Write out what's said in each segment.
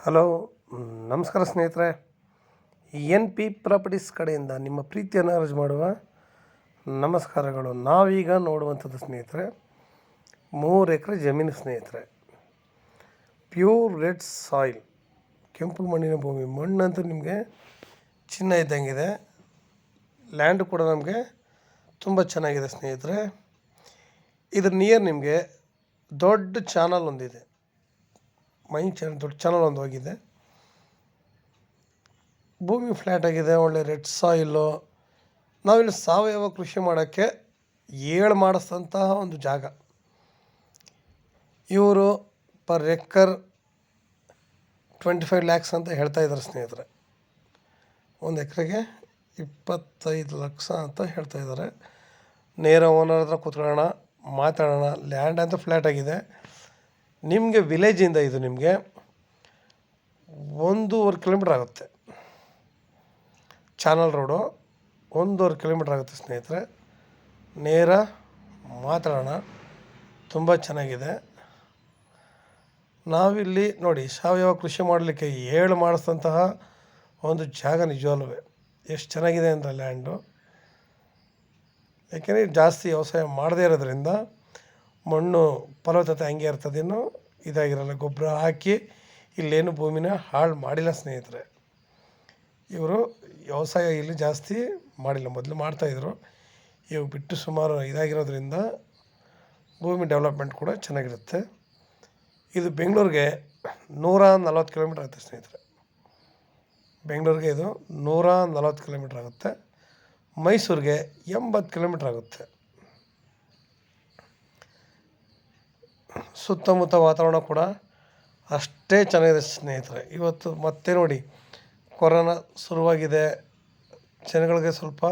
Hello, ನಮಸ್ಕಾರ ಸ್ನೇಹಿತರೆ. N P properties ಕಡೆಯಿಂದ ನಿಮ್ಮ ಪ್ರೀತಿಯನ್ನು ಅರ್ಜಿ ಮಾಡುವ ನಮಸ್ಕಾರಗಳು. ನಾವೀಗ ನೋಡುವಂಥದ್ದು ಸ್ನೇಹಿತರೆ, 3 ಎಕರೆ ಜಮೀನು ಸ್ನೇಹಿತರೆ. ಪ್ಯೂರ್ ರೆಡ್ ಸಾಯಿಲ್, ಕೆಂಪು ಮಣ್ಣಿನ ಭೂಮಿ. ಮಣ್ಣಂತೂ ನಿಮಗೆ ಚಿನ್ನ ಇದ್ದಂಗಿದೆ. ಲ್ಯಾಂಡ್ ಕೂಡ ನಮಗೆ ತುಂಬ ಚೆನ್ನಾಗಿದೆ ಸ್ನೇಹಿತರೆ. ಇದ್ರ ನಿಯರ್ ನಿಮಗೆ ದೊಡ್ಡ ಚಾನಲ್ ಒಂದಿದೆ. ದೊಡ್ಡ ಚಾನಲ್ ಒಂದು ಹೋಗಿದೆ. ಭೂಮಿ ಫ್ಲ್ಯಾಟ್ ಆಗಿದೆ, ಒಳ್ಳೆ ರೆಡ್ ಸಾಯಿಲು. ನಾವಿಲ್ಲಿ ಸಾವಯವ ಕೃಷಿ ಮಾಡೋಕ್ಕೆ ಮಾಡಿಸಿದಂತಹ ಒಂದು ಜಾಗ. ಇವರು ಪರ್ ಎಕರ್ 25 lakhs ಅಂತ ಹೇಳ್ತಾ ಇದ್ದಾರೆ ಸ್ನೇಹಿತರೆ. 1 ಎಕರೆಗೆ 25 ಲಕ್ಷ ಅಂತ ಹೇಳ್ತಾ ಇದ್ದಾರೆ. ನೇರ ಓನರ್ ಹತ್ರ ಕೂತ್ಕೊಳ್ಳೋಣ, ಮಾತಾಡೋಣ. ಲ್ಯಾಂಡ್ ಅಂತ ಫ್ಲ್ಯಾಟ್ ಆಗಿದೆ. ನಿಮಗೆ ವಿಲೇಜಿಂದ ಇದು ನಿಮಗೆ 1.5 ಕಿಲೋಮೀಟ್ರ್ ಆಗುತ್ತೆ. ಚಾನಲ್ ರೋಡು 1.5 ಕಿಲೋಮೀಟ್ರ್ ಆಗುತ್ತೆ ಸ್ನೇಹಿತರೆ. ನೇರ ಮಾತಾಡೋಣ, ತುಂಬ ಚೆನ್ನಾಗಿದೆ. ನಾವಿಲ್ಲಿ ನೋಡಿ, ಸಾವಯವ ಕೃಷಿ ಮಾಡಲಿಕ್ಕೆ ಮಾಡಿಸಿದಂತಹ ಒಂದು ಜಾಗ. ನಿಜವಲ್ಲೂ ಎಷ್ಟು ಚೆನ್ನಾಗಿದೆ ಅಂದರೆ ಲ್ಯಾಂಡು. ಯಾಕೆಂದರೆ ಜಾಸ್ತಿ ವ್ಯವಸಾಯ ಮಾಡದೇ ಇರೋದ್ರಿಂದ ಮಣ್ಣು ಫಲವತ್ತತೆ ಹಂಗೆ ಇರ್ತದೆ, ಇನ್ನು ಇದಾಗಿರಲ್ಲ. ಗೊಬ್ಬರ ಹಾಕಿ ಇಲ್ಲೇನು ಭೂಮಿನ ಹಾಳು ಮಾಡಿಲ್ಲ ಸ್ನೇಹಿತರೆ. ಇವರು ವ್ಯವಸಾಯ ಇಲ್ಲಿ ಜಾಸ್ತಿ ಮಾಡಿಲ್ಲ, ಮೊದಲು ಮಾಡ್ತಾಯಿದ್ರು. ಇವಾಗ ಬಿಟ್ಟು ಸುಮಾರು ಇದಾಗಿರೋದ್ರಿಂದ ಭೂಮಿ ಡೆವಲಪ್ಮೆಂಟ್ ಕೂಡ ಚೆನ್ನಾಗಿರುತ್ತೆ. ಇದು ಬೆಂಗಳೂರಿಗೆ 140 ಕಿಲೋಮೀಟ್ರ್ ಆಗುತ್ತೆ ಸ್ನೇಹಿತರೆ. ಬೆಂಗಳೂರಿಗೆ ಇದು 140 ಕಿಲೋಮೀಟ್ರ್ ಆಗುತ್ತೆ. ಮೈಸೂರಿಗೆ 80 ಕಿಲೋಮೀಟ್ರ್ ಆಗುತ್ತೆ. ಸುತ್ತಮುತ್ತ ವಾತಾವರಣ ಕೂಡ ಅಷ್ಟೇ ಚೆನ್ನಾಗಿದೆ ಸ್ನೇಹಿತರೆ. ಇವತ್ತು ಮತ್ತೆ ನೋಡಿ, ಕೊರೋನಾ ಶುರುವಾಗಿದೆ. ಜನಗಳಿಗೆ ಸ್ವಲ್ಪ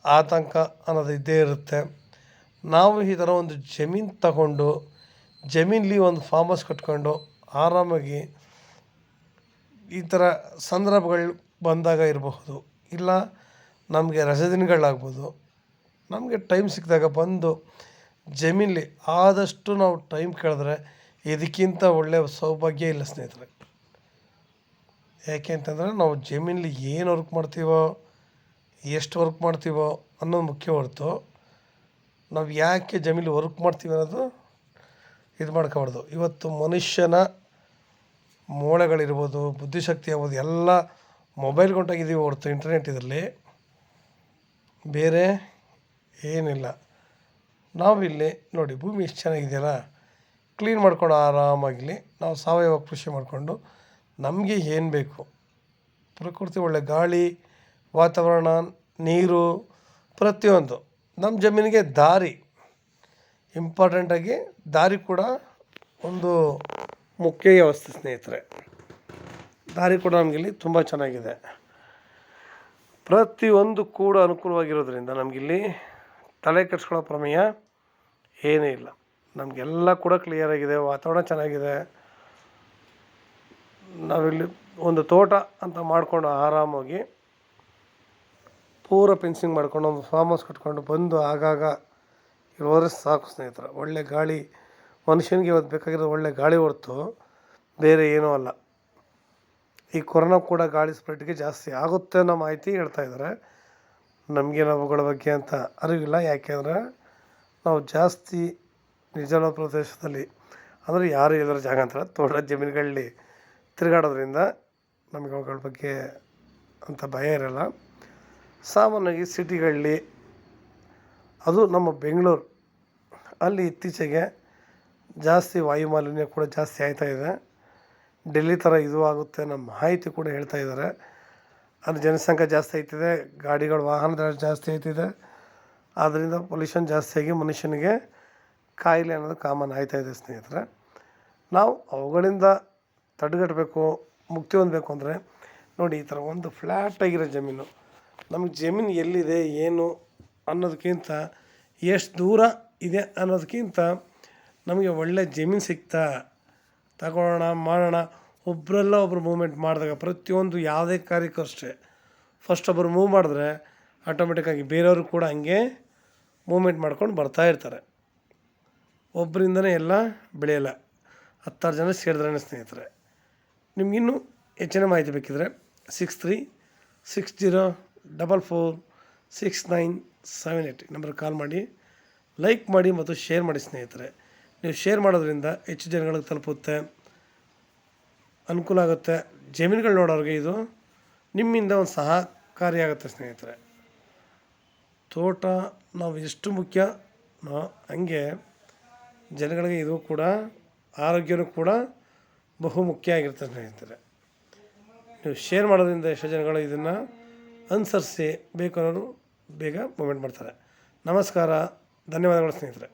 ಆತಂಕ ಅನ್ನೋದು ಇದ್ದೇ ಇರುತ್ತೆ. ನಾವು ಈ ಥರ ಒಂದು ಜಮೀನು ತಗೊಂಡು, ಜಮೀನಲ್ಲಿ ಒಂದು ಫಾರ್ಮ್ ಹೌಸ್ ಕಟ್ಕೊಂಡು ಆರಾಮಾಗಿ ಈ ಥರ ಸಂದರ್ಭಗಳು ಬಂದಾಗ ಇರಬಹುದು, ಇಲ್ಲ ನಮಗೆ ರಜಾದಿನಗಳಾಗ್ಬೋದು, ನಮಗೆ ಟೈಮ್ ಸಿಕ್ಕಿದಾಗ ಬಂದು ಜಮೀನಲ್ಲಿ ಆದಷ್ಟು ನಾವು ಟೈಮ್ ಕೇಳಿದ್ರೆ ಇದಕ್ಕಿಂತ ಒಳ್ಳೆಯ ಸೌಭಾಗ್ಯ ಇಲ್ಲ ಸ್ನೇಹಿತರೆ. ಯಾಕೆ ಅಂತಂದರೆ, ನಾವು ಜಮೀನಲ್ಲಿ ಏನು ವರ್ಕ್ ಮಾಡ್ತೀವೋ, ಎಷ್ಟು ವರ್ಕ್ ಮಾಡ್ತೀವೋ ಅನ್ನೋದು ಮುಖ್ಯ ಹೊರತು ನಾವು ಯಾಕೆ ಜಮೀನಲ್ಲಿ ವರ್ಕ್ ಮಾಡ್ತೀವಿ ಅನ್ನೋದು ಇದು ಮಾಡ್ಕೊಬಾರ್ದು. ಇವತ್ತು ಮನುಷ್ಯನ ಮೂಳೆಗಳಿರ್ಬೋದು, ಬುದ್ಧಿಶಕ್ತಿ ಆಗ್ಬೋದು, ಎಲ್ಲ ಮೊಬೈಲ್ ಕೊಂಟಾಗಿದ್ದೀವಿ ಹೊರತು ಇಂಟರ್ನೆಟ್ ಇದರಲ್ಲಿ ಬೇರೆ ಏನಿಲ್ಲ. ನಾವಿಲ್ಲಿ ನೋಡಿ, ಭೂಮಿ ಎಷ್ಟು ಚೆನ್ನಾಗಿದೆಯಲ್ಲ, ಕ್ಲೀನ್ ಮಾಡ್ಕೊಂಡು ಆರಾಮಾಗಿಲಿ ನಾವು ಸಾವಯವ ಕೃಷಿ ಮಾಡಿಕೊಂಡು ನಮಗೆ ಏನು ಬೇಕು, ಪ್ರಕೃತಿ ಒಳ್ಳೆ ಗಾಳಿ, ವಾತಾವರಣ, ನೀರು, ಪ್ರತಿಯೊಂದು ನಮ್ಮ ಜಮೀನಿಗೆ ದಾರಿ ಇಂಪಾರ್ಟೆಂಟಾಗಿ. ದಾರಿ ಕೂಡ ಒಂದು ಮುಖ್ಯ ವ್ಯವಸ್ಥೆ ಸ್ನೇಹಿತರೆ. ದಾರಿ ಕೂಡ ನಮಗಿಲ್ಲಿ ತುಂಬ ಚೆನ್ನಾಗಿದೆ. ಪ್ರತಿಯೊಂದು ಕೂಡ ಅನುಕೂಲವಾಗಿರೋದ್ರಿಂದ ನಮಗಿಲ್ಲಿ ತಲೆ ಕೆಡಿಸ್ಕೊಳ್ಳೋ ಪ್ರಮೇಯ ಏನೇ ಇಲ್ಲ. ನಮಗೆಲ್ಲ ಕೂಡ ಕ್ಲಿಯರಾಗಿದೆ, ವಾತಾವರಣ ಚೆನ್ನಾಗಿದೆ. ನಾವಿಲ್ಲಿ ಒಂದು ತೋಟ ಅಂತ ಮಾಡಿಕೊಂಡು ಆರಾಮಾಗಿ ಪೂರ ಫೆನ್ಸಿಂಗ್ ಮಾಡ್ಕೊಂಡು ಒಂದು ಫಾರ್ಮ್ ಹೌಸ್ ಕಟ್ಕೊಂಡು ಬಂದು ಆಗಾಗ ಇರೋದ್ರೆ ಸಾಕು ಸ್ನೇಹಿತರೆ. ಒಳ್ಳೆ ಗಾಳಿ, ಮನುಷ್ಯನಿಗೆ ಇವತ್ತು ಬೇಕಾಗಿರೋದು ಒಳ್ಳೆ ಗಾಳಿ ಹೊರತು ಬೇರೆ ಏನೂ ಅಲ್ಲ. ಈ ಕೊರೋನಾ ಕೂಡ ಗಾಳಿ ಸ್ಪ್ರೆಡ್ಗೆ ಜಾಸ್ತಿ ಆಗುತ್ತೆ ಅನ್ನೋ ಮಾಹಿತಿ ಹೇಳ್ತಾಯಿದ್ದಾರೆ. ನಮಗೇನು ಅವುಗಳ ಬಗ್ಗೆ ಅಂತ ಅರಿವಿಲ್ಲ. ಯಾಕೆಂದರೆ ನಾವು ಜಾಸ್ತಿ ನಿರ್ಜನ ಪ್ರದೇಶದಲ್ಲಿ, ಅಂದರೆ ಯಾರು ಇಲ್ಲರ ಜಾಗ ಅಂತ ತೋಟ ಜಮೀನುಗಳಲ್ಲಿ ತಿರುಗಾಡೋದ್ರಿಂದ ನಮಗೆ ಅವುಗಳ ಬಗ್ಗೆ ಅಂತ ಭಯ ಇರೋಲ್ಲ. ಸಾಮಾನ್ಯವಾಗಿ ಸಿಟಿಗಳಲ್ಲಿ, ಅದು ನಮ್ಮ ಬೆಂಗಳೂರು ಅಲ್ಲಿ ಇತ್ತೀಚೆಗೆ ಜಾಸ್ತಿ ವಾಯುಮಾಲಿನ್ಯ ಕೂಡ ಜಾಸ್ತಿ ಆಗ್ತಾಯಿದೆ. ಡೆಲ್ಲಿ ಥರ ಇದು ಆಗುತ್ತೆ ನಮ್ಮ ಮಾಹಿತಿ ಕೂಡ ಹೇಳ್ತಾ ಇದ್ದಾರೆ. ಅಲ್ಲಿ ಜನಸಂಖ್ಯೆ ಜಾಸ್ತಿ ಆಗ್ತಿದೆ, ಗಾಡಿಗಳು ವಾಹನದ ಜಾಸ್ತಿ ಆಗ್ತಿದೆ. ಆದ್ದರಿಂದ ಪೊಲ್ಯೂಷನ್ ಜಾಸ್ತಿಯಾಗಿ ಮನುಷ್ಯನಿಗೆ ಕಾಯಿಲೆ ಅನ್ನೋದು ಕಾಮನ್ ಆಗ್ತಾಯಿದೆ ಸ್ನೇಹಿತರೆ. ನಾವು ಅವುಗಳಿಂದ ತಡೆಗಟ್ಟಬೇಕು, ಮುಕ್ತಿ ಹೊಂದಬೇಕು ಅಂದರೆ ನೋಡಿ, ಈ ಥರ ಒಂದು ಫ್ಲ್ಯಾಟ್ ಆಗಿರೋ ಜಮೀನು, ನಮಗೆ ಜಮೀನು ಎಲ್ಲಿದೆ ಏನು ಅನ್ನೋದಕ್ಕಿಂತ ಎಷ್ಟು ದೂರ ಇದೆ ಅನ್ನೋದಕ್ಕಿಂತ ನಮಗೆ ಒಳ್ಳೆ ಜಮೀನು ಸಿಗ್ತಾ ತಗೊಳ್ಳೋಣ, ಮಾಡೋಣ. ಒಬ್ಬರೆಲ್ಲ ಒಬ್ಬರು ಮೂವ್ಮೆಂಟ್ ಮಾಡಿದಾಗ ಪ್ರತಿಯೊಂದು ಯಾವುದೇ ಕಾರ್ಯಕ್ಕೂ ಅಷ್ಟೇ, ಫಸ್ಟ್ ಒಬ್ಬರು ಮೂವ್ ಮಾಡಿದ್ರೆ ಆಟೋಮೆಟಿಕ್ಕಾಗಿ ಬೇರೆಯವರು ಕೂಡ ಹಂಗೆ ಮೂವ್ಮೆಂಟ್ ಮಾಡ್ಕೊಂಡು ಬರ್ತಾಯಿರ್ತಾರೆ. ಒಬ್ಬರಿಂದನೇ ಎಲ್ಲ ಬೆಳೆಯಲ್ಲ, 10 ಜನ ಸೇರಿದ್ರೇ ಸ್ನೇಹಿತರೆ. ನಿಮಗಿನ್ನೂ ಹೆಚ್ಚಿನ ಮಾಹಿತಿ ಬೇಕಿದ್ರೆ 6360446978 ನಂಬರ್ ಕಾಲ್ ಮಾಡಿ, ಲೈಕ್ ಮಾಡಿ ಮತ್ತು ಶೇರ್ ಮಾಡಿ ಸ್ನೇಹಿತರೆ. ನೀವು ಶೇರ್ ಮಾಡೋದ್ರಿಂದ ಹೆಚ್ಚು ಜನಗಳಿಗೆ ತಲುಪುತ್ತೆ, ಅನುಕೂಲ ಆಗುತ್ತೆ. ಜಮೀನುಗಳು ನೋಡೋರಿಗೆ ಇದು ನಿಮ್ಮಿಂದ ಒಂದು ಸಹಕಾರಿಯಾಗುತ್ತೆ ಸ್ನೇಹಿತರೆ. ತೋಟ ನಾವು ಎಷ್ಟು ಮುಖ್ಯನೋ ಹಂಗೆ ಜನಗಳಿಗೆ ಇದು ಕೂಡ ಆರೋಗ್ಯನೂ ಕೂಡ ಬಹು ಮುಖ್ಯ ಆಗಿರುತ್ತೆ ಸ್ನೇಹಿತರೆ. ನೀವು ಶೇರ್ ಮಾಡೋದ್ರಿಂದ ಎಷ್ಟೋ ಜನಗಳು ಇದನ್ನು ಅನುಸರಿಸಿ ಬೇಕು ಅನ್ನೋರು ಬೇಗ ಮೂಮೆಂಟ್ ಮಾಡ್ತಾರೆ. ನಮಸ್ಕಾರ, ಧನ್ಯವಾದಗಳು ಸ್ನೇಹಿತರೆ.